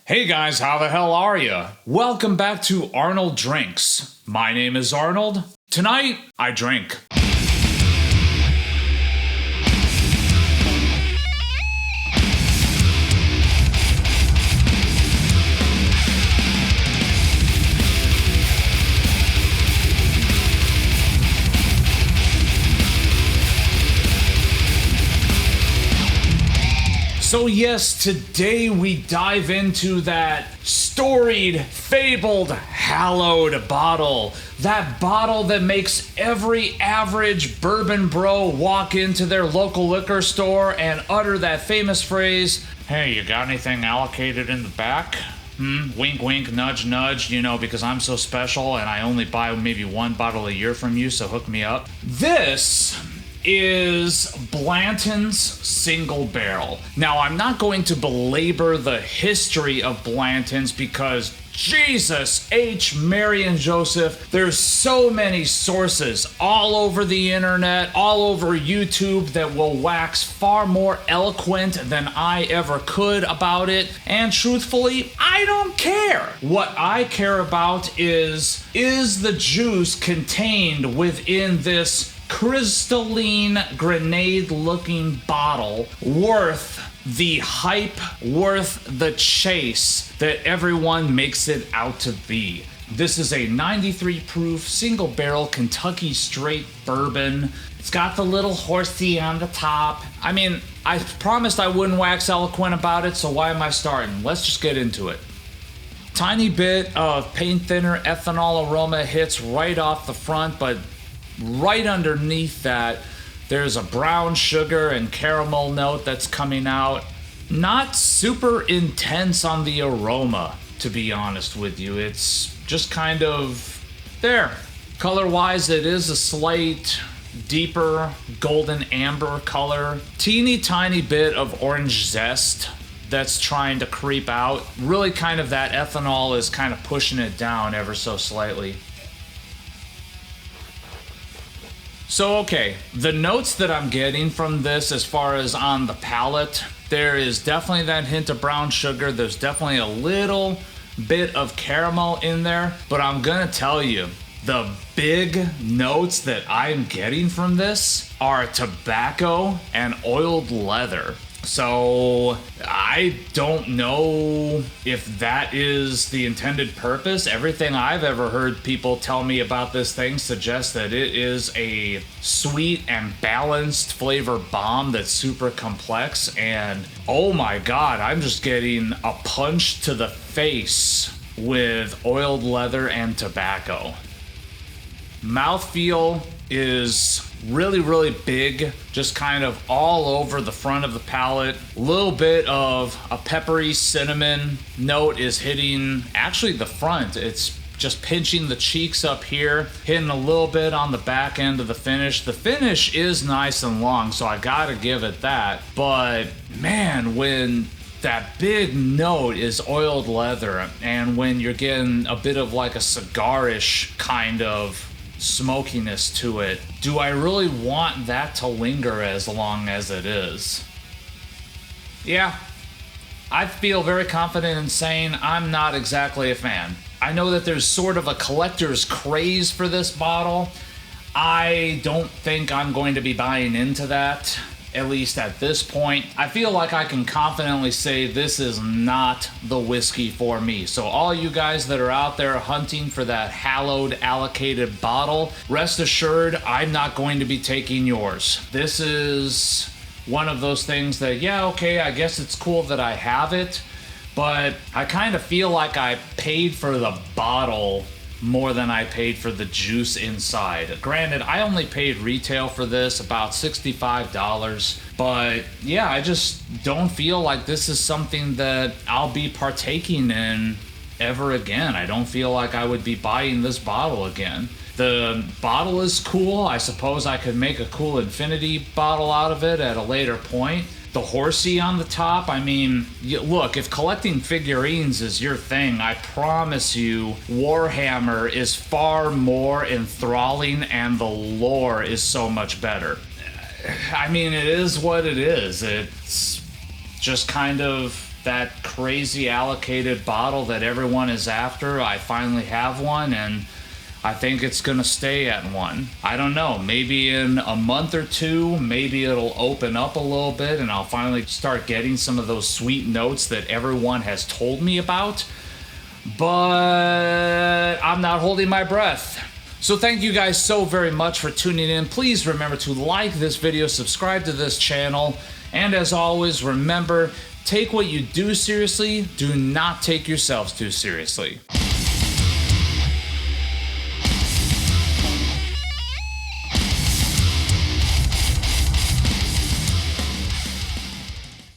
Hey guys, how the hell are ya? Welcome back to Arnold Drinks. My name is Arnold. Tonight, I drink. So yes, today we dive into that storied, fabled, hallowed bottle. That bottle that makes every average bourbon bro walk into their local liquor store and utter that famous phrase, "Hey, you got anything allocated in the back? Wink, wink, nudge, nudge, because I'm so special and I only buy maybe one bottle a year from you, so hook me up." This is Blanton's Single Barrel. Now, I'm not going to belabor the history of Blanton's because Jesus H. Mary and Joseph, there's so many sources all over the internet, all over YouTube that will wax far more eloquent than I ever could about it. And truthfully, I don't care. What I care about is the juice contained within this crystalline grenade-looking bottle worth the hype, worth the chase that everyone makes it out to be? This is a 93 proof single barrel Kentucky straight bourbon. It's got the little horsey on the top. I mean, I promised I wouldn't wax eloquent about it, so why am I starting? Let's just get into it. Tiny bit of paint thinner ethanol aroma hits right off the front, but right underneath that, there's a brown sugar and caramel note that's coming out. Not super intense on the aroma, to be honest with you. It's just kind of there. Color-wise, it is a slight deeper golden amber color. Teeny tiny bit of orange zest that's trying to creep out. Really kind of that ethanol is kind of pushing it down ever so slightly. So, okay, the notes that I'm getting from this as far as on the palate, there is definitely that hint of brown sugar. There's definitely a little bit of caramel in there. But I'm gonna tell you, the big notes that I'm getting from this are tobacco and oiled leather. So I don't know if that is the intended purpose. Everything I've ever heard people tell me about this thing suggests that it is a sweet and balanced flavor bomb that's super complex. And oh my God, I'm just getting a punch to the face with oiled leather and tobacco. Mouthfeel is really, really big, just kind of all over the front of the palate. A little bit of a peppery cinnamon note is hitting actually the front. It's just pinching the cheeks up here, hitting a little bit on the back end of the finish. The finish is nice and long, so I gotta give it that. But man, when that big note is oiled leather, and when you're getting a bit of like a cigar-ish kind of smokiness to it, do I really want that to linger as long as it is? Yeah, I feel very confident in saying I'm not exactly a fan. I know that there's sort of a collector's craze for this bottle. I don't think I'm going to be buying into that, at least at this point. I feel like I can confidently say this is not the whiskey for me. So all you guys that are out there hunting for that hallowed allocated bottle, rest assured I'm not going to be taking yours. This is one of those things that, yeah, okay, I guess it's cool that I have it, but I kind of feel like I paid for the bottle more than I paid for the juice inside. Granted, I only paid retail for this, about $65, but yeah, I just don't feel like this is something that I'll be partaking in ever again. I don't feel like I would be buying this bottle again. The bottle is cool. I suppose I could make a cool infinity bottle out of it at a later point. The horsey on the top, I mean, look, if collecting figurines is your thing, I promise you Warhammer is far more enthralling and the lore is so much better. I mean, it is what it is. It's just kind of that crazy allocated bottle that everyone is after, I finally have one, and I think it's gonna stay at one. I don't know, maybe in a month or two, maybe it'll open up a little bit and I'll finally start getting some of those sweet notes that everyone has told me about. But I'm not holding my breath. So thank you guys so very much for tuning in. Please remember to like this video, subscribe to this channel, and as always, remember, take what you do seriously, do not take yourselves too seriously.